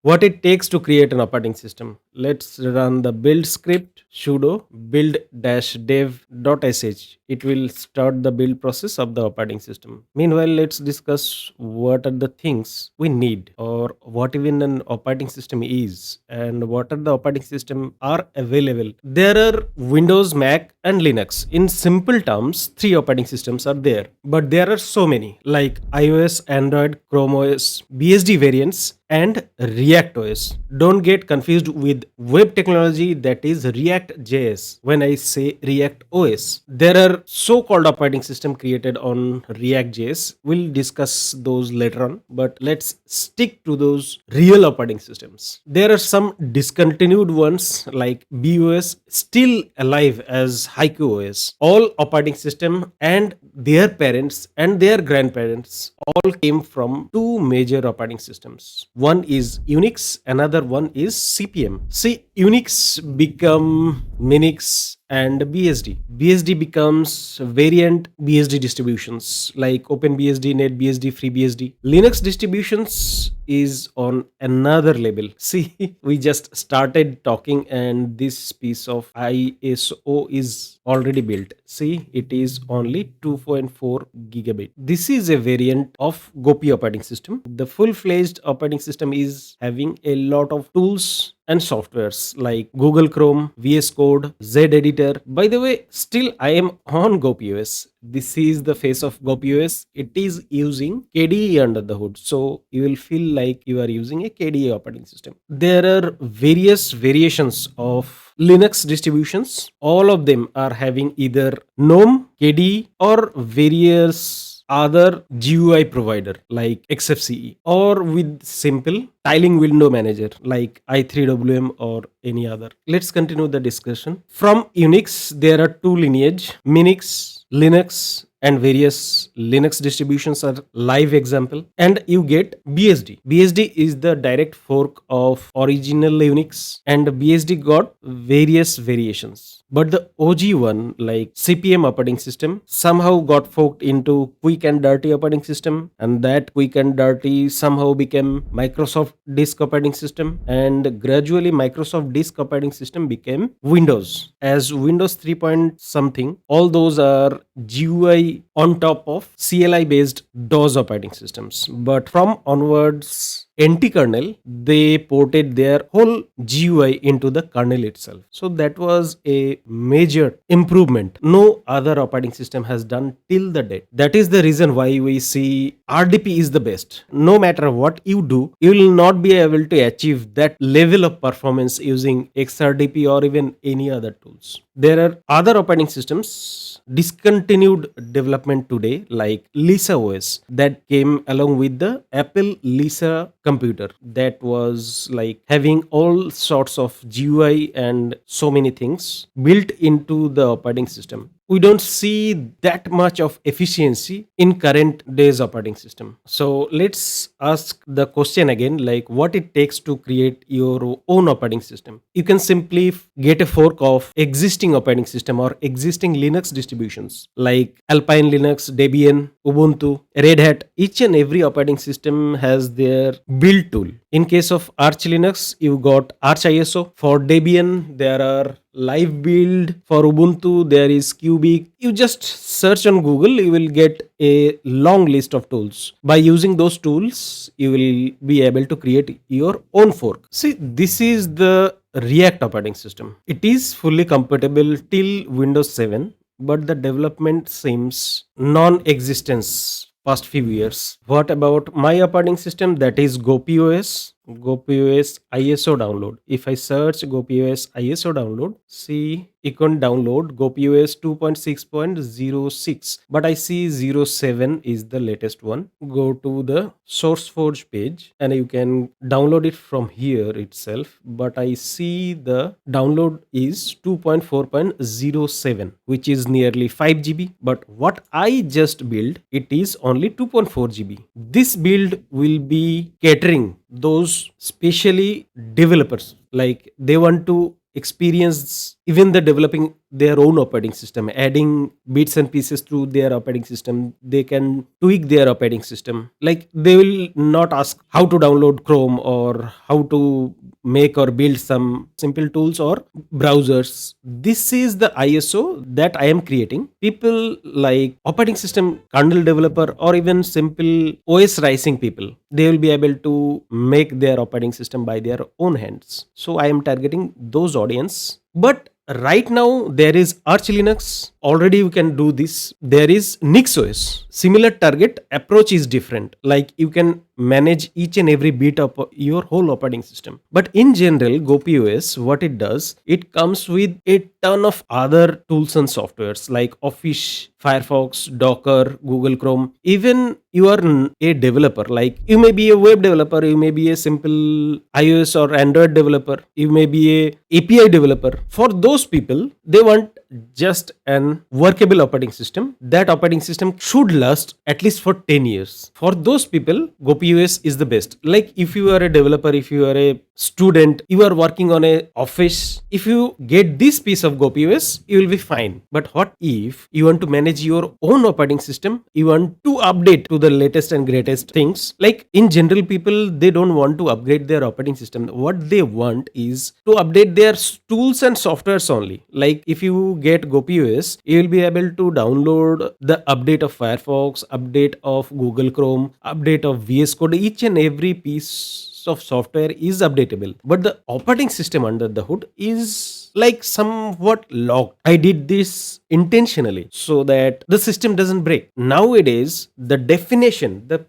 What it takes to create an operating system. Let's run the build script sudo build dev.sh. It will start the build process of the operating system. Meanwhile, let's discuss what are the things we need, or what even an operating system is, and what are the operating system are available. There are Windows, Mac, and Linux. In simple terms, three operating systems are there, but there are so many like iOS, Android, Chrome OS, BSD variants, and React OS. Don't get confused with web technology, that is React JS. When I say React OS, there are so-called operating system created on React JS. We'll discuss those later on, but let's stick to those real operating systems. There are some discontinued ones like BOS still alive as Haiku OS. All operating system and their parents and their grandparents all came from two major operating systems. One is Unix, another one is CPM. See, Unix become Minix and BSD. BSD becomes variant BSD distributions like OpenBSD, NetBSD, FreeBSD. Linux distributions is on another level. See, we just started talking and this piece of ISO is already built. See, it is only 2.4 gigabit. This is a variant of Gopi operating system. The full-fledged operating system is having a lot of tools and softwares like Google Chrome, VS Code, Z Editor. By the way, still I am on GOPIOS. This is the face of GOPIOS. It is using KDE under the hood. So you will feel like you are using a KDE operating system. There are various variations of Linux distributions. All of them are having either GNOME, KDE, or various other GUI provider like XFCE, or with simple tiling window manager like i3WM or any other. Let's continue the discussion. From Unix, there are two lineage: Minix, Linux, and various Linux distributions are live example. And you get BSD. BSD is the direct fork of original Unix, and BSD got various variations. But the OG one, like CPM operating system, somehow got forked into quick and dirty operating system, and that quick and dirty somehow became Microsoft disk operating system, and gradually Microsoft disk operating system became Windows. As Windows 3 point something, all those are GUI on top of CLI based DOS operating systems. But from onwards, NT kernel, they ported their whole GUI into the kernel itself. So that was a major improvement no other operating system has done till the date. That is the reason why we see RDP is the best. No matter what you do, you will not be able to achieve that level of performance using XRDP or even any other tools. There are other operating systems discontinued development today like Lisa OS that came along with the Apple Lisa computer, that was like having all sorts of GUI and so many things built into the operating system. We don't see that much of efficiency in current days operating system. So let's ask the question again, like what it takes to create your own operating system. You can simply get a fork of existing operating system or existing Linux distributions like Alpine Linux, Debian, Ubuntu, Red Hat. Each and every operating system has their build tool. In case of Arch Linux, you got Arch ISO. For Debian, there are live build. For Ubuntu, there is Cubic. You just search on Google, you will get a long list of tools. By using those tools, you will be able to create your own fork. See, this is the React operating system. It is fully compatible till Windows 7, but the development seems non-existence past few years. What about my operating system? That is GOPIOS. GOPIOS ISO download. If I search GOPIOS ISO download, see, you can download GOPIOS 2.6.06, but I see 07 is the latest one. Go to the SourceForge page and you can download it from here itself, but I see the download is 2.4.07, which is nearly 5 GB. But what I just built, it is only 2.4 GB. This build will be catering those specially developers, like they want to experience even the developing their own operating system, adding bits and pieces to their operating system. They can tweak their operating system. Like they will not ask how to download Chrome or how to make or build some simple tools or browsers. This is the ISO that I am creating. People like operating system kernel developer or even simple OS rising people, they will be able to make their operating system by their own hands. So I am targeting those audience. But right now there is Arch Linux. Already you can do this. There is NixOS. Similar target approach is different. Like you can manage each and every bit of your whole operating system. But in general, GOPIOS, what it does, it comes with a ton of other tools and softwares like Office, Firefox, Docker, Google Chrome. Even you are a developer, like you may be a web developer, you may be a simple iOS or Android developer, you may be a API developer. For those people, they want just an workable operating system. That operating system should last at least for 10 years. For those people, GoPOS is the best. Like if you are a developer, if you are a student, you are working on a office, if you get this piece of GoPOS, you will be fine. But what if you want to manage your own operating system? You want to update to the latest and greatest things. Like in general, people, they don't want to upgrade their operating system. What they want is to update their tools and softwares only. Like if you get GoPOS, you will be able to download the update of Firefox, update of Google Chrome, update of vscode. Each and every piece of software is updatable, but the operating system under the hood is like somewhat locked. I did this intentionally so that the system doesn't break. Nowadays, the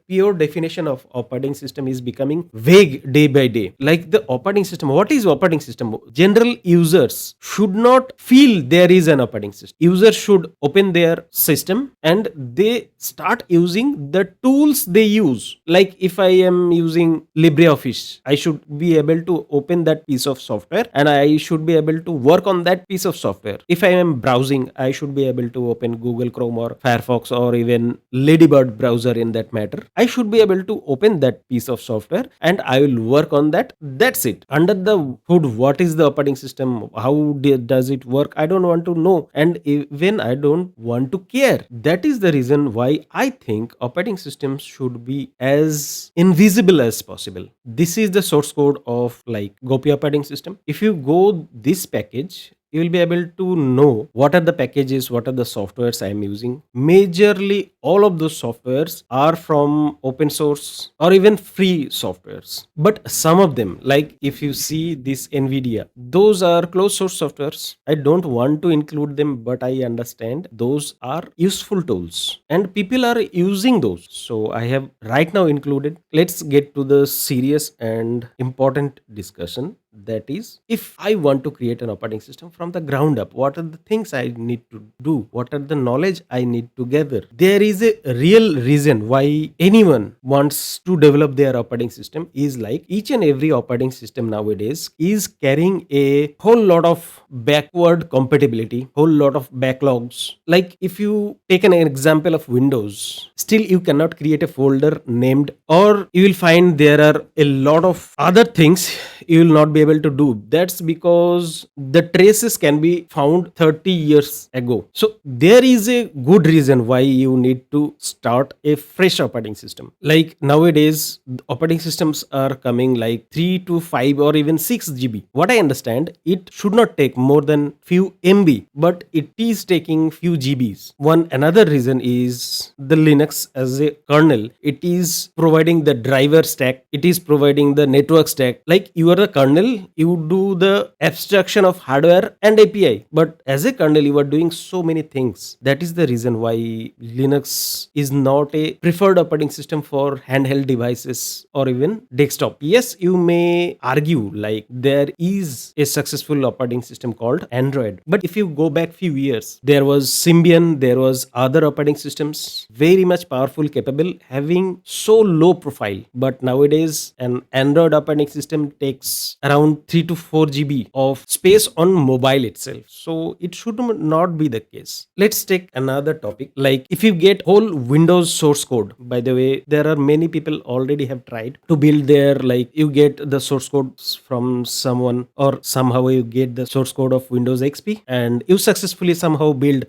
pure definition of operating system is becoming vague day by day. Like the operating system, what is operating system? General users should not feel there is an operating system. Users should open their system and they start using the tools they use. Like if I am using LibreOffice, I should be able to open that piece of software and I should be able to work on that piece of software. If I am browsing, I should be able to open Google Chrome or Firefox or even Ladybird browser in that matter. I should be able to open that piece of software and I will work on that. That's it. Under the hood, what is the operating system? How does it work? I don't want to know. And even I don't want to care. That is the reason why I think operating systems should be as invisible as possible. This is the source code of like Gopi operating system. If you go this package, you will be able to know what are the packages, what are the softwares I am using. Majorly, all of those softwares are from open source or even free softwares. But some of them, like if you see this NVIDIA, those are closed source softwares. I don't want to include them, but I understand those are useful tools and people are using those. So I have right now included. Let's get to the serious and important discussion. That is, if I want to create an operating system from the ground up, what are the things I need to do? What are the knowledge I need to gather? There is a real reason why anyone wants to develop their operating system is like each and every operating system nowadays is carrying a whole lot of backward compatibility, whole lot of backlogs. Like if you take an example of Windows, still you cannot create a folder named, or you will find there are a lot of other things you will not be able to do. That's because the traces can be found 30 years ago. So there is a good reason why you need to start a fresh operating system. Like nowadays, operating systems are coming like 3 to 5 or even 6 GB. What I understand, it should not take more than few MB, but it is taking few GBs. One another reason is the Linux as a kernel. It is providing the driver stack. It is providing the network stack. Like you are the kernel, you do the abstraction of hardware and API, but as a kernel you are doing so many things. That is the reason why Linux is not a preferred operating system for handheld devices or even desktop. Yes, you may argue like there is a successful operating system called Android, but if you go back few years, there was Symbian, there was other operating systems very much powerful, capable, having so low profile. But nowadays an Android operating system takes takes around 3 to 4 GB of space on mobile itself. So it should not be the case. Let's take another topic, like if you get whole Windows source code. By the way, there are many people already have tried to build their, like you get the source code from someone, or somehow you get the source code of Windows XP and you successfully somehow build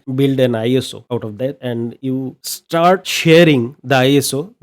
an ISO out of that, and you start sharing the ISO.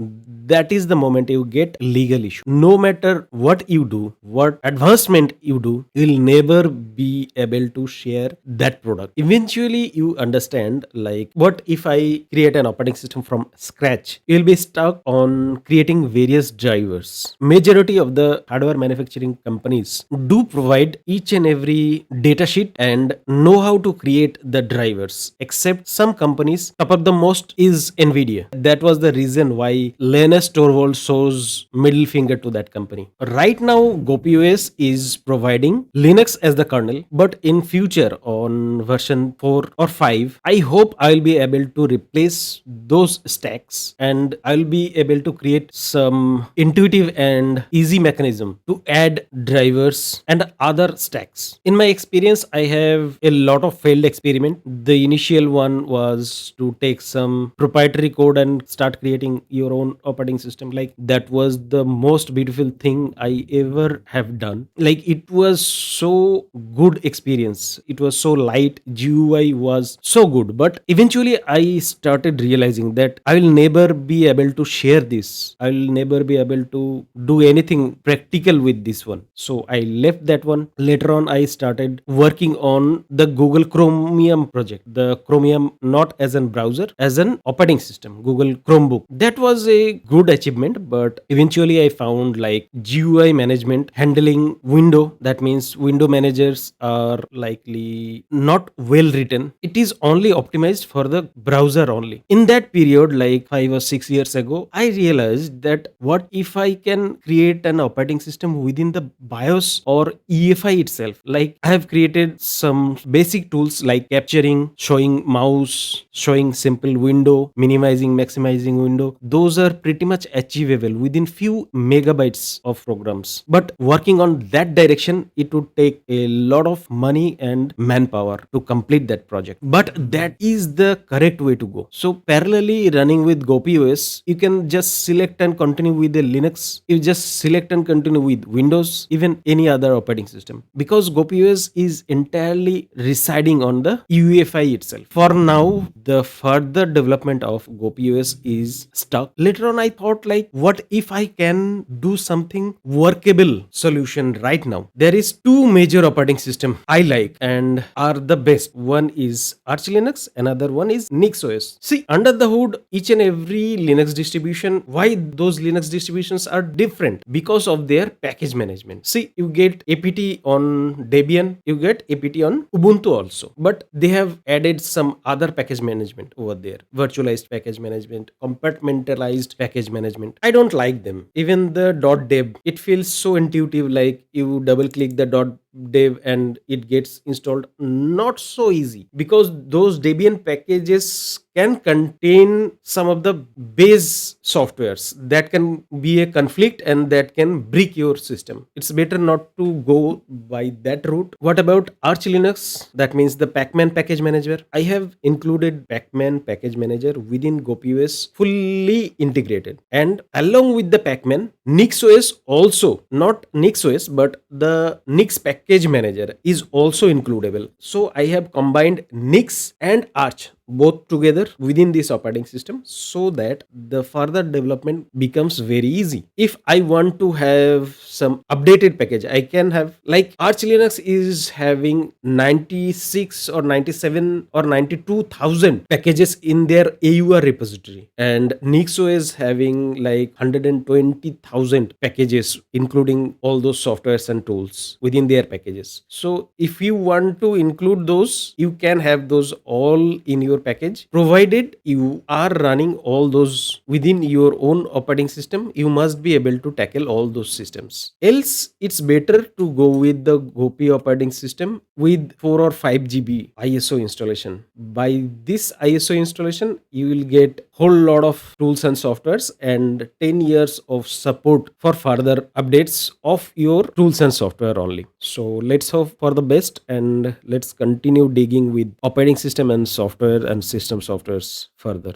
That is the moment you get legal issue. No matter what you do, what advancement you do, you will never be able to share that product. Eventually you understand, like what if I create an operating system from scratch? You'll be stuck on creating various drivers. Majority of the hardware manufacturing companies do provide each and every datasheet and know how to create the drivers, except some companies. Top of the most is Nvidia. That was the reason why Linus Torvalds shows middle finger to that company. Right now GOPIOS is providing Linux as the kernel, but in future on version 4 or 5, I hope I'll be able to replace those stacks and I'll be able to create some intuitive and easy mechanism to add drivers and other stacks. In my experience, I have a lot of failed experiment. The initial one was to take some proprietary code and start creating your own operating system. Like that was the most beautiful thing I ever have done. Like it was so good experience. It was so light. GUI was so good. But eventually I started realizing that I will never be able to share this. I will never be able to do anything practical with this one. So I left that one. Later on, I started working on the Google Chromium project. The Chromium not as an browser, as an operating system, Google Chromebook. That was a good achievement, but eventually I found like GUI management, handling window. That means window managers are likely not well written. It is only optimized for the browser only. In that period, like 5 or 6 years ago, I realized that what if I can create an operating system within the BIOS or EFI itself? Like I have created some basic tools like capturing, showing mouse, showing simple window, minimizing, maximizing window. Those are pretty much achievable within few megabytes of programs. But working on that direction, it would take a lot of money and manpower to complete that project. But that is the correct way to go. So parallelly running with GOPIOS, you can just select and continue with the Linux. You just select and continue with Windows, even any other operating system, because GOPIOS is entirely residing on the UEFI itself. For now, the further development of GOPIOS is stuck. Later on, I thought like, what if I can do something workable solution right now? There is two major operating system I like and are the best. One is Arch Linux, another one is NixOS. See, under the hood, each and every Linux distribution, why those Linux distributions are different? Because of their package management. See, you get APT on Debian, you get APT on Ubuntu also, but they have added some other package management over there. Virtualized package management, compartmentalized package management. I don't like them. Even the .deb, it feels so intuitive, like you double click the .dev and it gets installed. Not so easy, because those Debian packages can contain some of the base softwares that can be a conflict and that can break your system. It's better not to go by that route. What about Arch Linux? That means the Pacman package manager. I have included Pacman package manager within GOPIOS, fully integrated. And along with the Pacman, NixOS also, not NixOS, but the Nix package manager is also includable. So I have combined Nix and Arch both together within this operating system, so that the further development becomes very easy. If I want to have some updated package, I can have, like Arch Linux is having 96 or 97 or 92,000 packages in their AUR repository, and NixOS is having like 120,000 packages, including all those softwares and tools within their packages. So if you want to include those, you can have those all in your package, provided you are running all those within your own operating system. You must be able to tackle all those systems. Else it's better to go with the Gopi operating system with 4 or 5 GB ISO installation. By this ISO installation, you will get whole lot of tools and softwares and 10 years of support for further updates of your tools and software only. So let's hope for the best, and let's continue digging with operating system and software and system softwares further.